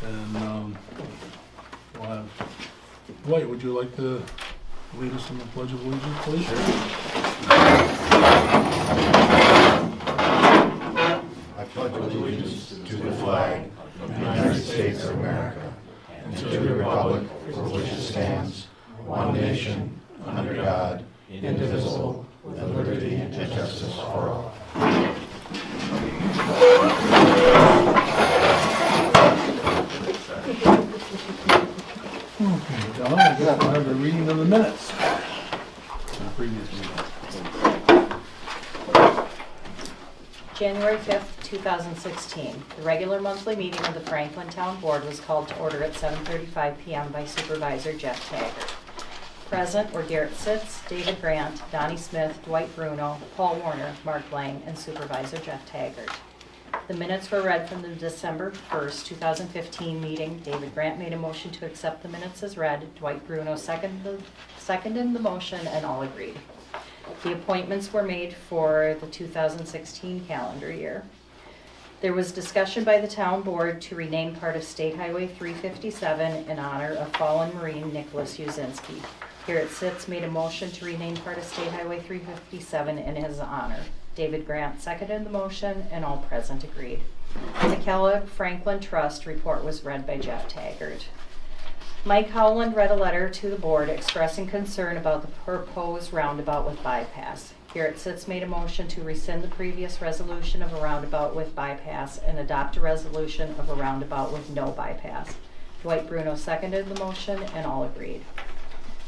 And we'll have, Dwight, would you like to lead us in the Pledge of Allegiance, please? Sure. I pledge allegiance to the flag of the United States of America and to the republic for which it stands, one nation, under God, indivisible, with liberty and justice for all. Okay, John, I guess we'll have a reading of the minutes. The previous meeting. January 5th, 2016. The regular monthly meeting of the Franklin Town Board was called to order at 7:35 p.m. by Supervisor Jeff Taggart. Present were Garrett Sitz, David Grant, Donnie Smith, Dwight Bruno, Paul Warner, Mark Lang, and Supervisor Jeff Taggart. The minutes were read from the December 1st, 2015 meeting. David Grant made a motion to accept the minutes as read. Dwight Bruno seconded the motion, and all agreed. The appointments were made for the 2016 calendar year. There was discussion by the town board to rename part of State Highway 357 in honor of fallen Marine Nicholas Uzinski. Garrett Sitz made a motion to rename part of State Highway 357 in his honor. David Grant seconded the motion, and all present agreed. The Kellogg Franklin Trust report was read by Jeff Taggart. Mike Howland read a letter to the board expressing concern about the proposed roundabout with bypass. Garrett Sitz made a motion to rescind the previous resolution of a roundabout with bypass and adopt a resolution of a roundabout with no bypass. Dwight Bruno seconded the motion, and all agreed.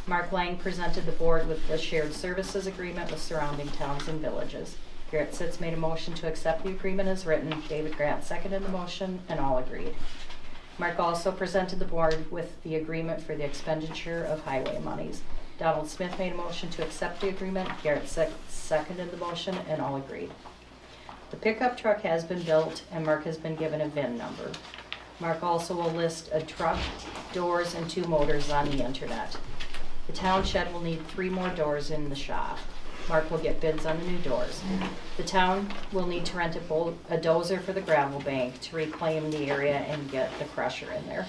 Mark Lang presented the board with the shared services agreement with surrounding towns and villages. Garrett Sitz made a motion to accept the agreement as written. David Grant seconded the motion, and all agreed. Mark also presented the board with the agreement for the expenditure of highway monies. Donald Smith made a motion to accept the agreement. Garrett seconded the motion, and all agreed. The pickup truck has been built, and Mark has been given a VIN number. Mark also will list a truck, doors, and 2 motors on the internet. The town shed will need 3 more doors in the shop. Mark will get bids on the new doors. The town will need to rent a dozer for the gravel bank to reclaim the area and get the crusher in there.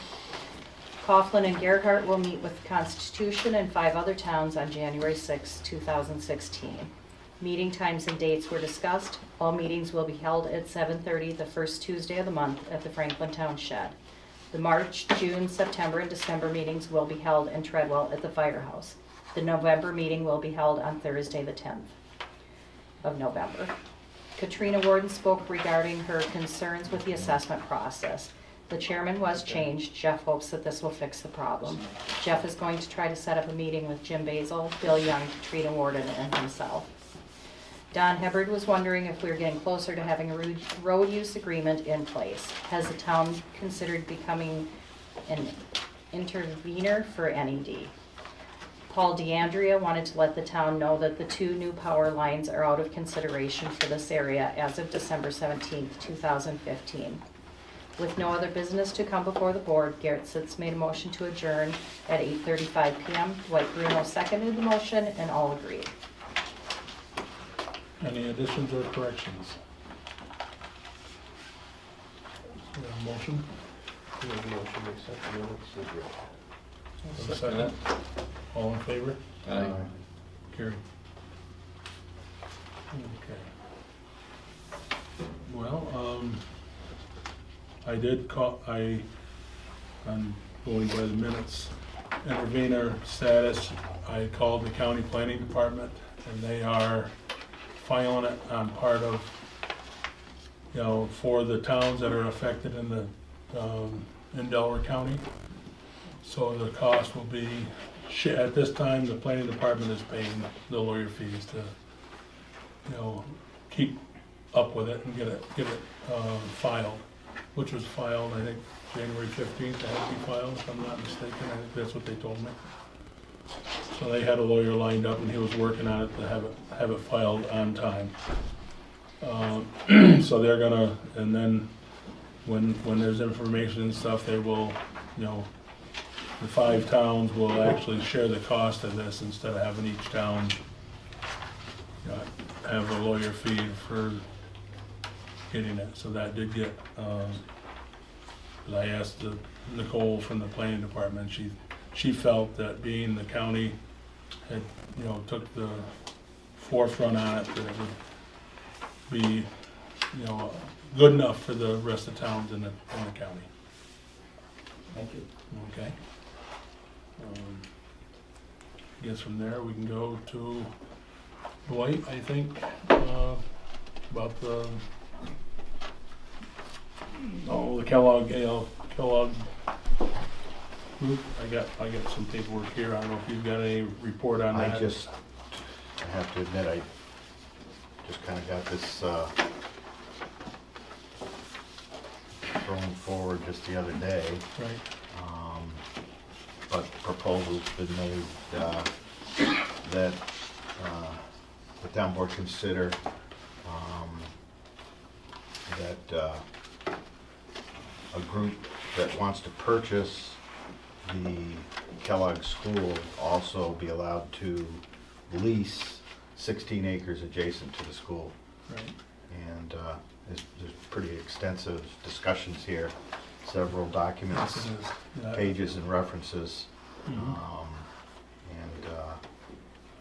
Coughlin and Gerhardt will meet with Constitution and 5 other towns on January 6, 2016. Meeting times and dates were discussed. All meetings will be held at 7:30 the first Tuesday of the month at the Franklin Town Shed. The March, June, September, and December meetings will be held in Treadwell at the firehouse. The November meeting will be held on Thursday, the 10th of November. Katrina Warden spoke regarding her concerns with the assessment process. The chairman was changed. Jeff hopes that this will fix the problem. Jeff is going to try to set up a meeting with Jim Basil, Bill Young, Katrina Warden, and himself. Don Hubbard was wondering if we were getting closer to having a road use agreement in place. Has the town considered becoming an intervener for NED? Paul DeAndrea wanted to let the town know that the 2 new power lines are out of consideration for this area as of December 17, 2015. With no other business to come before the board, Garrett Sitz made a motion to adjourn at 8:35 p.m. Dwight Bruno seconded the motion, and all agreed. Any additions or corrections? We have a motion? Second. All in favor? Aye. Carried. Okay. Well, I did call, I'm going by the minutes, intervenor status. I called the county planning department, and they are filing it on part of, for the towns that are affected in the, in Delaware County. So the cost will be, at this time, the planning department is paying the lawyer fees to, keep up with it and get it filed, which was filed, I think, January 15th. It had to be filed, if I'm not mistaken. I think that's what they told me. So they had a lawyer lined up, and he was working on it to have it filed on time. So they're gonna, and then when there's information and stuff, they will, the 5 towns will actually share the cost of this instead of having each town have a lawyer fee for getting it. So that did get 'cause I asked Nicole from the planning department, she felt that being the county had, you know, took the forefront on it, that it would be, you know, good enough for the rest of towns in the county. Thank you. Okay. I guess from there, we can go to Dwight, I think, about the Kellogg, Kellogg group. I got some paperwork here. I don't know if you've got any report on that. I have to admit, I just kind of got this thrown forward just the other day. Right. But proposals been made that the town board consider that a group that wants to purchase the Kellogg School also be allowed to lease 16 acres adjacent to the school. Right. And there's pretty extensive discussions here, several documents, Yes, it is. Yeah. pages and references. Mhm. And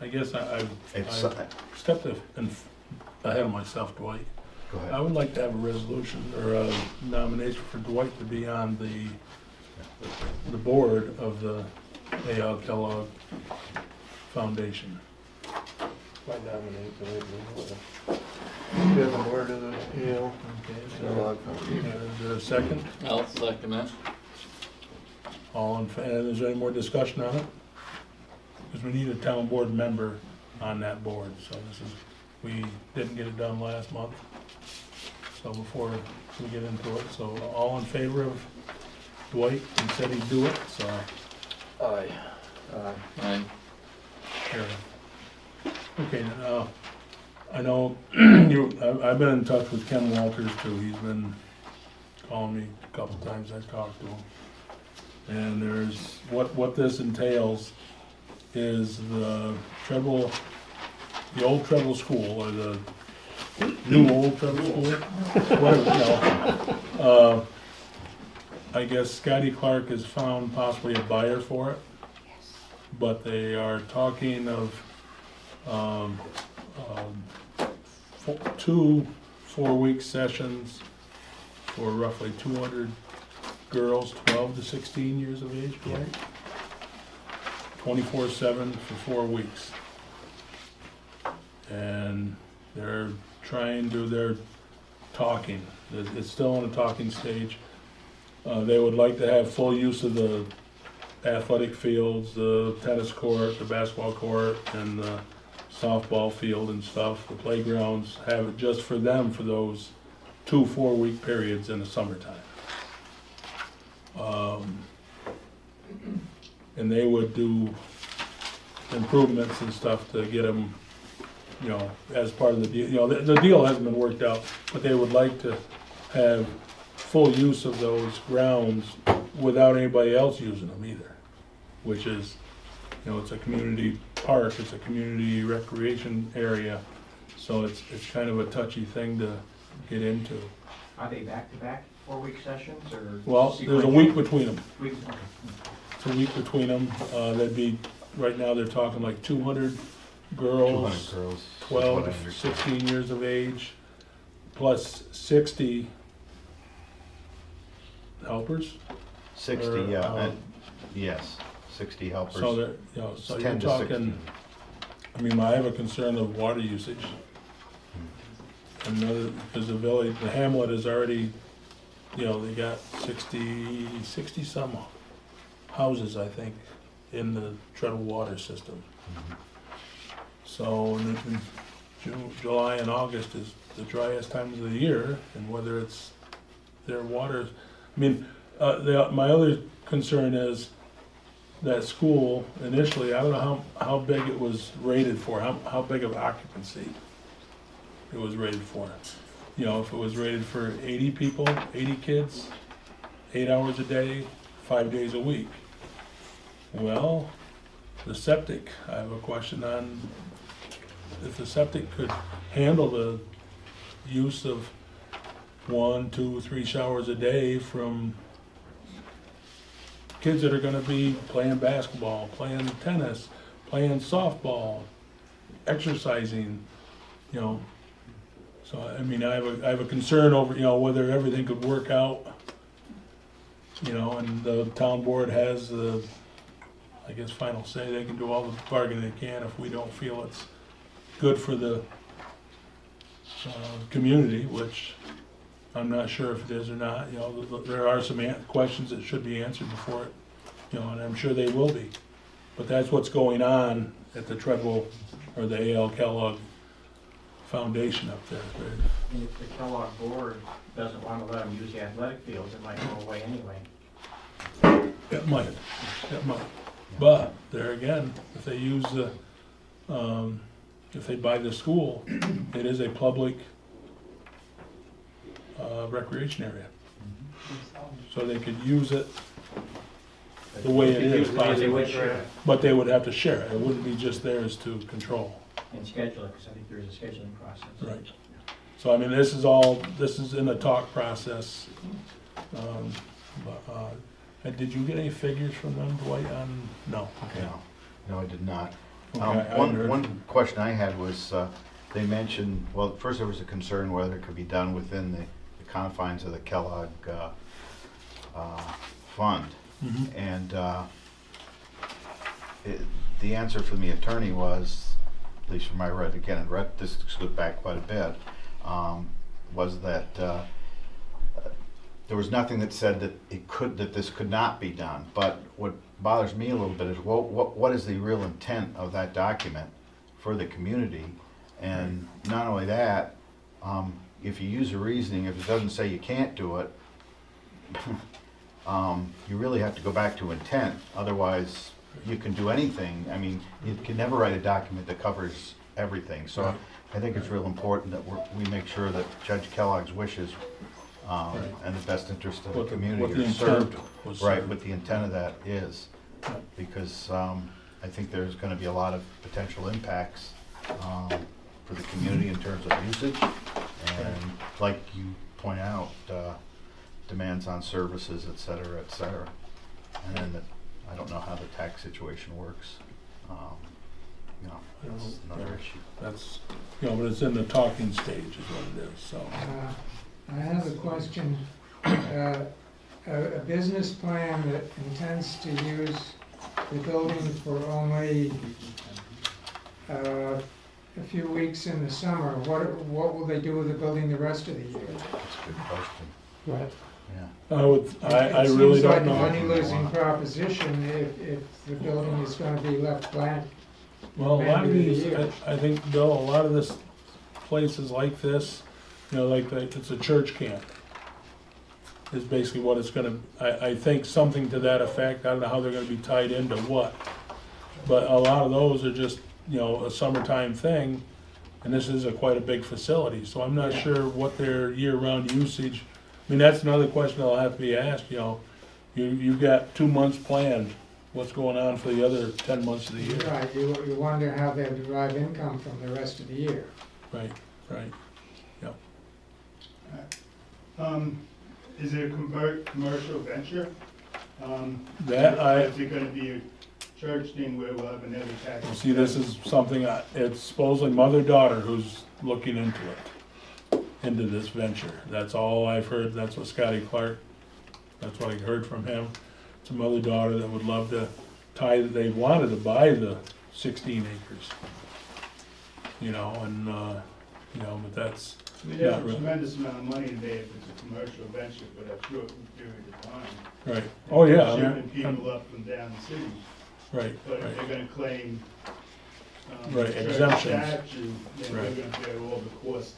I guess I it's, stepped ahead of myself, Dwight. go I ahead. would like to have a resolution or a nomination for Dwight to be on the board of the A.L. Kellogg Foundation. I nominate the Chair of the board of the Yale Okay, Kellogg Foundation. is there a second? I'll second that. All in, is there any more discussion on it? Because we need a town board member on that board, so we didn't get it done last month. So before we get into it, so all in favor of Dwight, he said he'd do it, so Aye. Aye. here. Okay, now, I know I've been in touch with Ken Walters too, he's been calling me a couple times, I've talked to him. And there's, what this entails is the old Treble School, or the new old Treble School, whatever, you know. I guess Scotty Clark has found possibly a buyer for it, but they are talking of 2 4-week sessions for roughly 200 girls, 12 to 16 years of age, right? 24/7 for 4 weeks. And they're talking, it's still in a talking stage. They would like to have full use of the athletic fields, the tennis court, the basketball court, and the softball field and stuff, the playgrounds, have it just for them for those 2 4-week periods in the summertime. And they would do improvements and stuff to get them, you know, as part of the deal. You know, the deal hasn't been worked out, but they would like to have full use of those grounds without anybody else using them either, which is, you know, it's a community park, it's a community recreation area, so it's kind of a touchy thing to get into. Are they back-to-back 4-week sessions or? Well, there's a sequential? week between them. Weeks, okay. It's a week between them. That'd be, right now, they're talking like 200 girls, 200 girls. 12 is what I to understand. 16 years of age, plus 60 helpers. 60, or, yeah, yes, 60 helpers. So that, you know, so It's you're 10 to talking, 16. I mean, I have a concern of water usage. Another, because the village, the hamlet is already, you know, they got 60 some houses, I think, in the Treadle water system. So in July and August is the driest times of the year, and whether it's their water, I mean, my other concern is that school initially, I don't know how big it was rated for, how big of occupancy it was rated for. You know, if it was rated for 80 people, 80 kids, 8 hours a day, 5 days a week. Well, the septic, I have a question on if the septic could handle the use of 1, 2, 3 showers a day from kids that are gonna be playing basketball, playing tennis, playing softball, exercising, you know. So, I mean, I have a concern over, you know, whether everything could work out, you know, and the town board has the, I guess, final say. They can do all the bargaining they can if we don't feel it's good for the community, which I'm not sure if it is or not. You know, there are some questions that should be answered before it, you know, and I'm sure they will be. But that's what's going on at the Treadwell, or the A.L. Kellogg Foundation up there. And if the Kellogg board doesn't want to let them use the athletic fields, it might go away anyway. It might, it might. But there again, if they use the, if they buy the school, it is a public recreation area. So they could use it the way it is, They would possibly, share but they would have to share it. It wouldn't be just theirs to control. and schedule it, because I think there is a scheduling process. Right. So I mean, this is in the talk process. Did you get any figures from them, Dwight, on, no? Okay. No, I did not. Okay, I hadn't heard One from- question I had was, they mentioned, well, first there was a concern whether it could be done within the confines of the Kellogg fund. Mhm. And the answer from the attorney was, at least from my read, again, I read this goes back quite a bit, was that there was nothing that said that this could not be done. But what bothers me a little bit is what is the real intent of that document for the community? And not only that, if you use a reasoning, if it doesn't say you can't do it, you really have to go back to intent. Otherwise, you can do anything. I mean, you can never write a document that covers everything. So Right. I think it's real important that we make sure that Judge Kellogg's wishes and the best interest of the What the community are intent served. was Right, served. what the intent of that is. Right. Because I think there's gonna be a lot of potential impacts for the community in terms of usage. And like you point out, demands on services, et cetera, et cetera. And then I don't know how the tax situation works. You know, I don't that's know. another Yeah. issue. That's, you know, but it's in the talking stage is what it is, so. I have a question. A business plan that intends to use the building for only a few weeks in the summer, what will they do with the building the rest of the year? That's a good question. Right. Yeah. I really don't It seems like a know. money-losing proposition if the building is gonna be left blank. Well, a lot of Remainder of the these, year. I think, Bill, a lot of this, places like this, you know, like, it's a church camp. Is basically what it's gonna, I think something to that effect. I don't know how they're gonna be tied into what. But a lot of those are just, you know, a summertime thing, and this is quite a big facility, so I'm not Yeah. sure what their year-round usage. I mean, that's another question that'll have to be asked, you know, you've got 2 months planned, what's going on for the other 10 months of the year? Right, you wonder how they'll derive income from the rest of the year. Right, right. Is it a commercial venture? That Is it gonna be a church thing where we'll have another tax? See, this is something, it's supposedly mother-daughter who's looking into it, into this venture. That's all I've heard, that's what Scotty Clark, that's what I heard from him. It's a mother-daughter that would love to they wanted to buy the 16 acres. You know, and, you know, but that's, I mean, there's not a really. tremendous amount of money today if it's a commercial venture for a short period of time. Right, oh, yeah, I Shipping mean, people up and down the city, right, but if right, they're gonna claim, Right, church exemptions. statute, then Right. they're gonna bear all the cost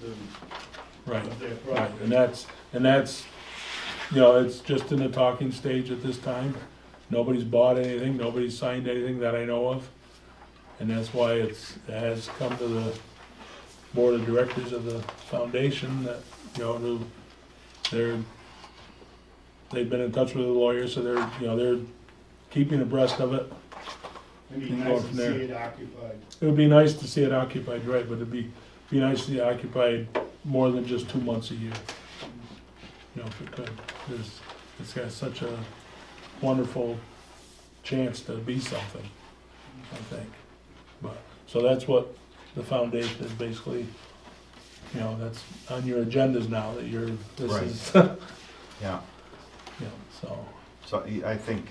right. of their Right, property. and that's, you know, it's just in the talking stage at this time. Nobody's bought anything, nobody's signed anything that I know of. And that's why it has come to the board of directors of the foundation that, you know, they've been in touch with the lawyers, so they're keeping abreast of it. It'd be and nice going to from see there. it occupied. It would be nice to see it occupied, right, but it'd be nice to see it occupied more than just 2 months a year. You know, if it could, it's got such a wonderful chance to be something, I think. But, so that's what the foundation is basically, you know, that's on your agendas now, that you're, this Right. is, you Yeah, know, so. so I think,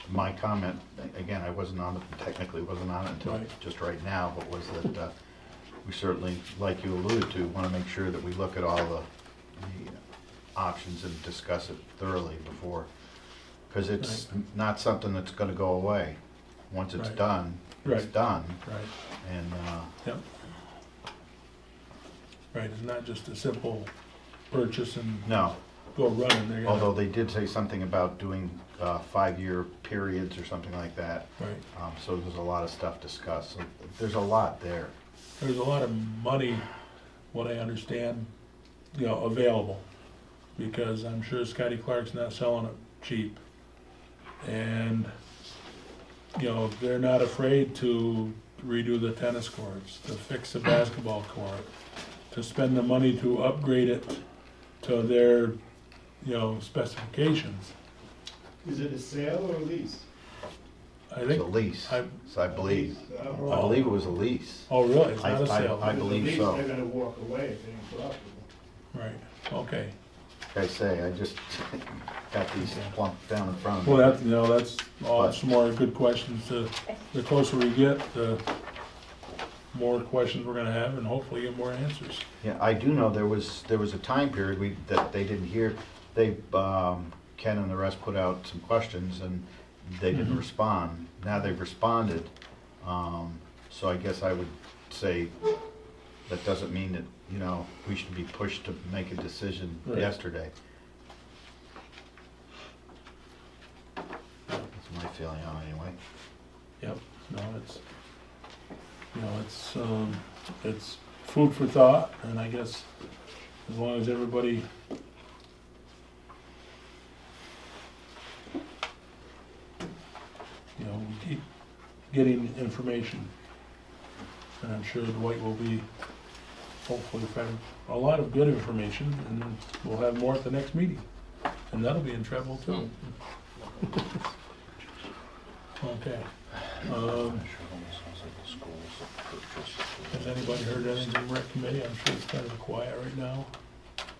my comment, again, I wasn't on it, technically wasn't on it until Right. just right now, but was that, we certainly, like you alluded to, wanna make sure that we look at all the options and discuss it thoroughly before, cause it's not something that's gonna go away. Once it's Right. done, it's Right. done, Right, and, yep. Right, it's not just a simple purchase and no, go running, they're although gonna, they did say something about doing, 5-year periods or something like that. right. So there's a lot of stuff discussed, so there's a lot there. There's a lot of money, what I understand, you know, available, because I'm sure Scotty Clark's not selling it cheap. And, you know, they're not afraid to redo the tennis courts, to fix the basketball court, to spend the money to upgrade it to their, you know, specifications. Is it a sale or a lease? I It's a think, lease, I- so I believe, Oh. I believe it was a lease. oh, really, it's not a I sale? If it's a believe lease, so. they're gonna walk away if it ain't profitable. Right, okay. Like I say, I just got these plumped down in front of me. Well, that's, you know, that's all, But- some more good questions to, the closer we get, the more questions we're gonna have, and hopefully get more answers. Yeah, I do know there was a time period that they didn't hear, they, Ken and the rest put out some questions and they didn't Mhm. respond. Now they've responded, so I guess I would say that doesn't mean that, you know, we should be pushed to make a decision Right. yesterday. That's my feeling on it anyway. Yep, no, it's, you know, it's food for thought, and I guess as long as everybody you know, we keep getting information, and I'm sure Dwight will be hopefully fed a lot of good information, and we'll have more at the next meeting, and that'll be in Treble too. Okay. Has anybody heard anything from rec committee? I'm sure it's kind of quiet right now.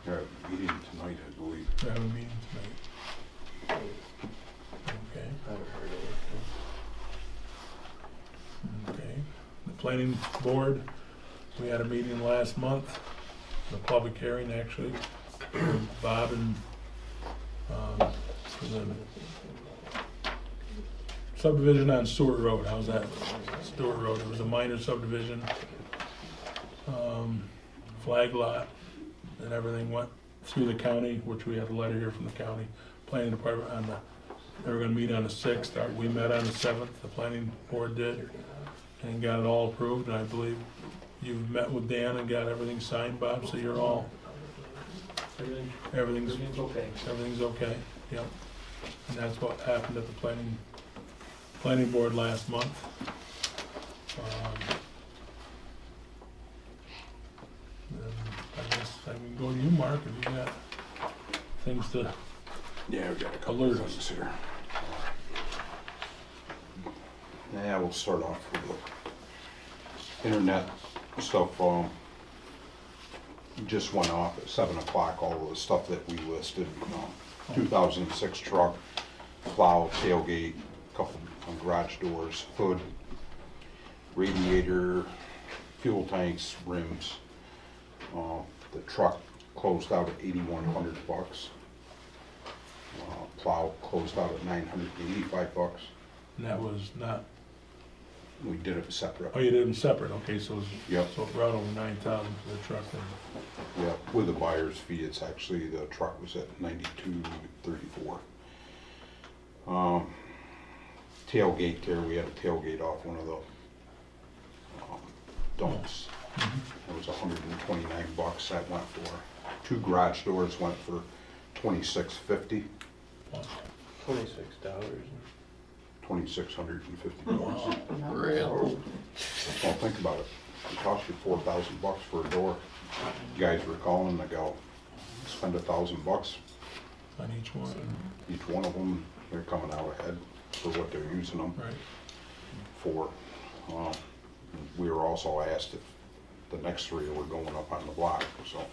They're meeting tonight, I believe. They're having a meeting tonight. Okay, I haven't heard anything. okay. The planning board, we had a meeting last month, the public hearing actually, with Bob and, for the subdivision on Stewart Road. How's that? Stewart Road, it was a minor subdivision. Flag lot, and everything went through the county, which we had a letter here from the county planning department on the, they were gonna meet on the 6th, we met on the 7th, the planning board did, and got it all approved, and I believe you've met with Dan and got everything signed, Bob, so you're all, everything's okay. everything's okay, yep. And that's what happened at the planning board last month. And I guess I can go to you, Mark, if you got things to, Yeah, we've got a couple Alert of us. things here. Yeah, we'll start off with the internet stuff. Just went off at 7 o'clock, all of the stuff that we listed. 2006 truck, plow, tailgate, couple of garage doors, hood, radiator, fuel tanks, rims. The truck closed out at 8,100 bucks. Plow closed out at 985 bucks. and that was not, We did it separate. oh, you did them separate, okay, so it's, Yep. so it brought over 9,000 for the truck then. Yeah, with the buyer's fee, it's actually, the truck was at 92.34. Tailgate there, we had a tailgate off one of the dumps. It was 129 bucks that went for. 2 garage doors went for $26.50, $26. $2,650. Really? Well, think about it. It cost you 4,000 bucks for a door. You guys were calling to go spend 1,000 bucks. On each one. Each one of them, they're coming out ahead. for what they're using them Right. for. Uh, We were also asked if the next three were going up on the block, so.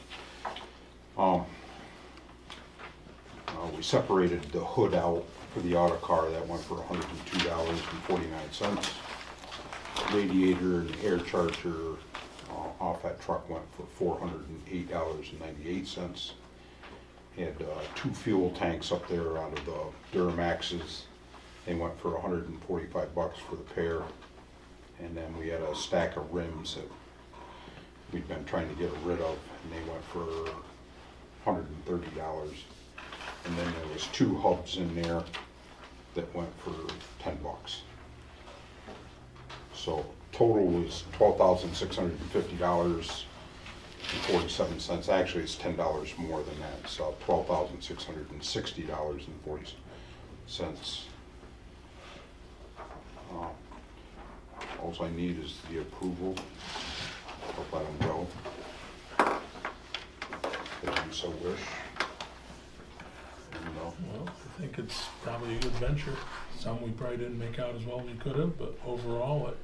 We separated the hood out for the auto car, that went for $102.49. Radiator and air charger off that truck went for $408.98. Had 2 fuel tanks up there out of the Duramaxes. They went for $145 for the pair. And then we had a stack of rims that we'd been trying to get rid of, and they went for $130. And then there was 2 hubs in there that went for $10. So total was $12,650.47. Actually, it's $10 more than that, so $12,660.40. All I need is the approval. I'll let them go. If you so wish. And, Well, I think it's probably a good venture. Some we probably didn't make out as well as we could have, but overall it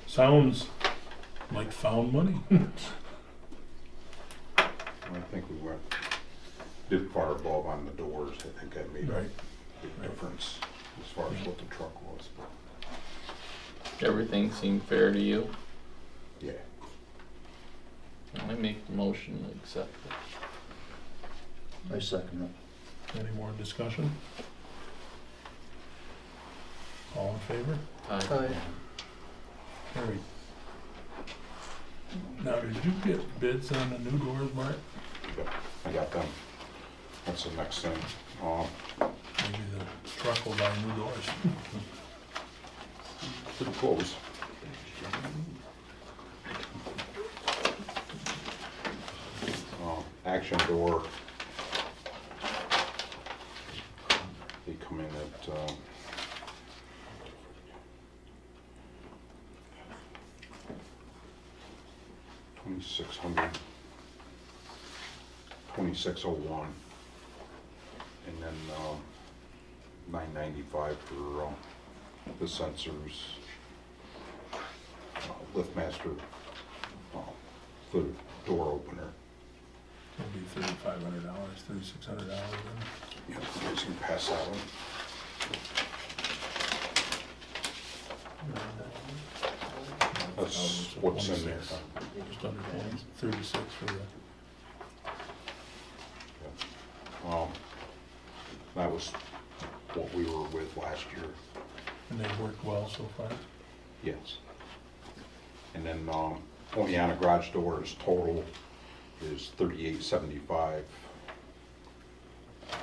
sounds like found money. I think we did far above on the doors. I think that made a Right. big difference as far as what the truck was. But Everything seemed fair to you? yeah. I make the motion to accept it. I second Any more discussion? All in favor? Aye. Carried. Now, did you get bids on the new doors, Mark? Yep, I got them. That's the next thing. Maybe the truck will buy new doors. Pretty close. Action door. They come in at $2,600, $2,601, and then $995 for the sensors, LiftMaster, the door opener. It'll be $3,500, $3,600 then. Yeah, you guys can pass that one. That's what's in there. Just under 20, 36 for the, That was what we were with last year. and they've worked well so far. Yes. And then, Oleana garage doors total is $38.75. Let's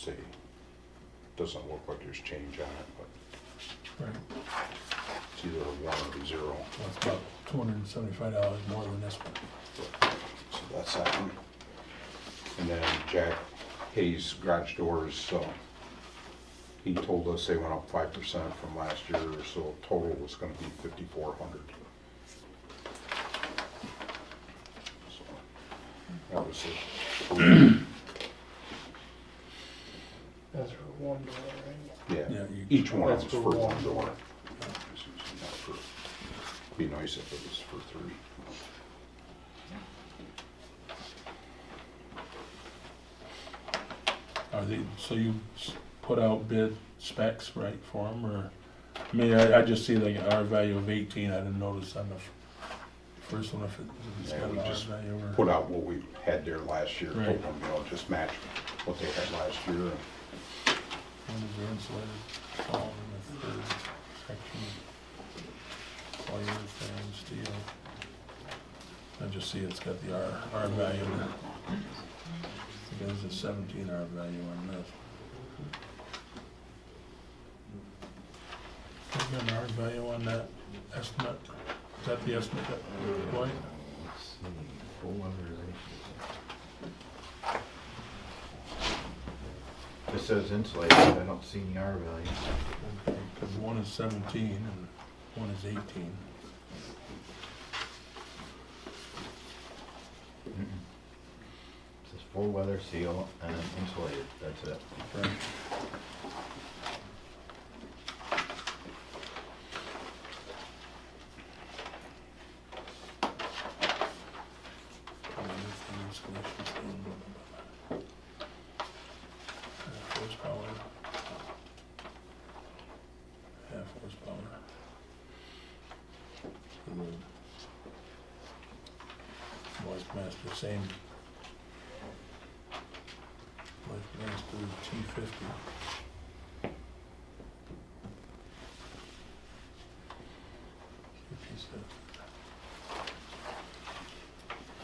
see. Doesn't look like there's change on it, but Right. it's either a 1 or a 0. That's about $275 more than this one. So that's that one. And then Jack Hayes garage doors, so he told us they went up 5% from last year, so total was gonna be $5,400. So that was it. That's for one door, right? Yeah, Yeah, each one of That's them's for for one one door. door. Be nice if it was for 3. Are they, so you put out bid specs, right, for them, or? I mean, I just see like an R value of 18, I didn't notice on the first one if it's Yeah, got we an R just value or. put out what we had there last year, Right. told them, just match what they had last year. One is the insulated column in the third section. Polyurethane, steel. I just see it's got the R value in it. There's a 17 R value on this. Is there an R value on that estimate? Is that the estimate that, Dwight? It says insulated, I don't see any R value. Because one is 17 and one is 18. It says full weather seal and insulated, that's it. Right. horsepower. Half horsepower. LifeMaster, same. LifeMaster T50.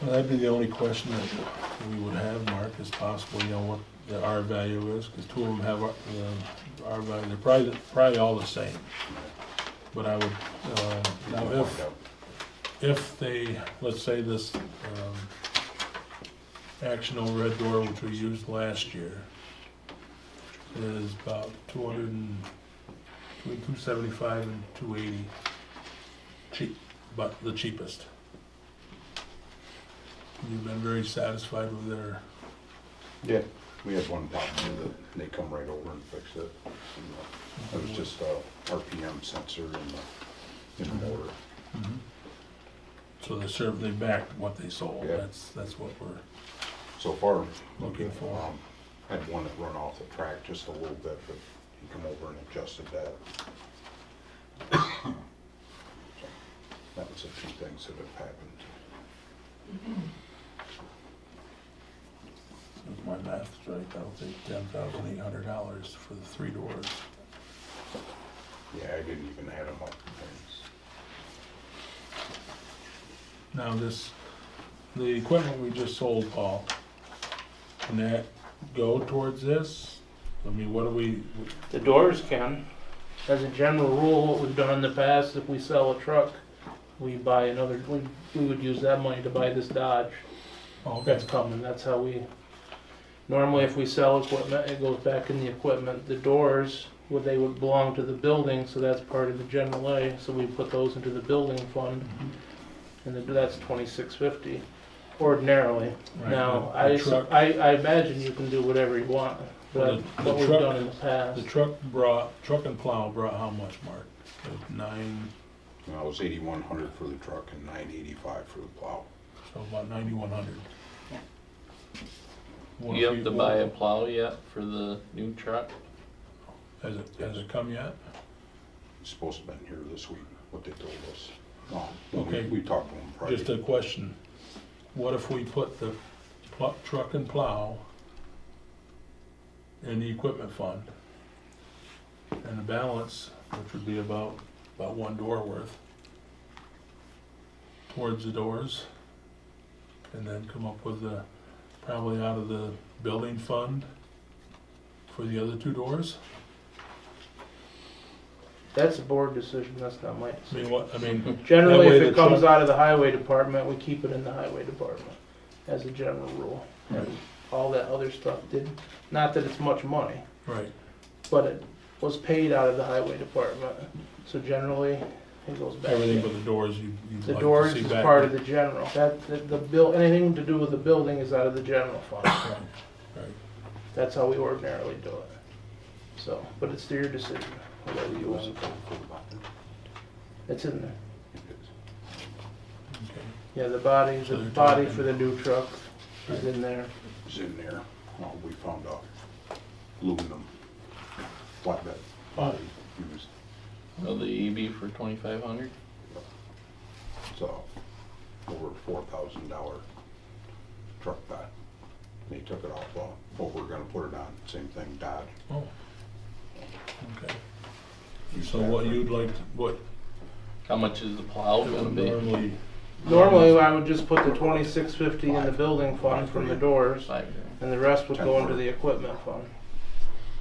Well, that'd be the only question that we would have, Mark, is possible, you know, what the R value is, because two of them have the R value, they're probably all the same. But I would, now if they, let's say this, Actional Red Door, which we used last year, is about between 275 and 280, cheap, but the cheapest. You've been very satisfied with their, Yeah, we had one problem that they come right over and fix it. It was just a RPM sensor in the motor. Mhm. So they backed what they sold, Yeah. that's what we're, So far, Looking for. Had one that run off the track just a little bit, but he come over and adjusted that. So, that was the two things that have happened. if my math's right, that'll take $10,800 for the 3 doors. Yeah, I didn't even add them up. Now the equipment we just sold, Paul, can that go towards this? I mean, what do we, The doors can. As a general rule, what we've done in the past, if we sell a truck, we buy another, we would use that money to buy this Dodge okay, that's coming. That's how we, normally if we sell equipment, it goes back in the equipment. The doors, they would belong to the building, so that's part of the general A, so we put those into the building fund. And that's $26.50 ordinarily. Right, Now, the truck- I imagine you can do whatever you want, Well, but the what we've truck- done in the past. the truck and plow brought how much, Mark? 9, Well, it was 8,100 for the truck and 985 for the plow. so about 9,100. Yeah. What You if have to buy a plow yet for the new truck? Has it come yet? It's supposed to have been here this week, what they told us. No, Okay. we talked to them Friday. Just a question, what if we put the truck and plow in the equipment fund, and the balance, which would be about 1 door worth, towards the doors, and then come up with probably out of the building fund for the other 2 doors? That's a board decision, that's not my I decision. mean, Generally, that way if it the comes truck- out of the highway department, we keep it in the highway department, as a general rule. And all that other stuff did, not that it's much money, right, but it was paid out of the highway department. So generally, it goes back. everything in. but the doors you'd The like to doors see is back. part of the general, anything to do with the building is out of the general fund. Right, right. That's how we ordinarily do it. So, but it's your decision, whatever you want. It's in there. Okay. Yeah, the So they're body talking- for the new truck is in there. It's in there. We found aluminum flatbed body used. Oh, the EB for 2,500? So, over $4,000 truck bed. They took it off, what we're gonna put it on, same thing, Dodge. Oh, okay. So what you'd like, what How much is the plow it gonna would be? normally, Normally, I would just put the $26.50 in the building fund from the doors, $5,000. and the rest would go into the equipment fund.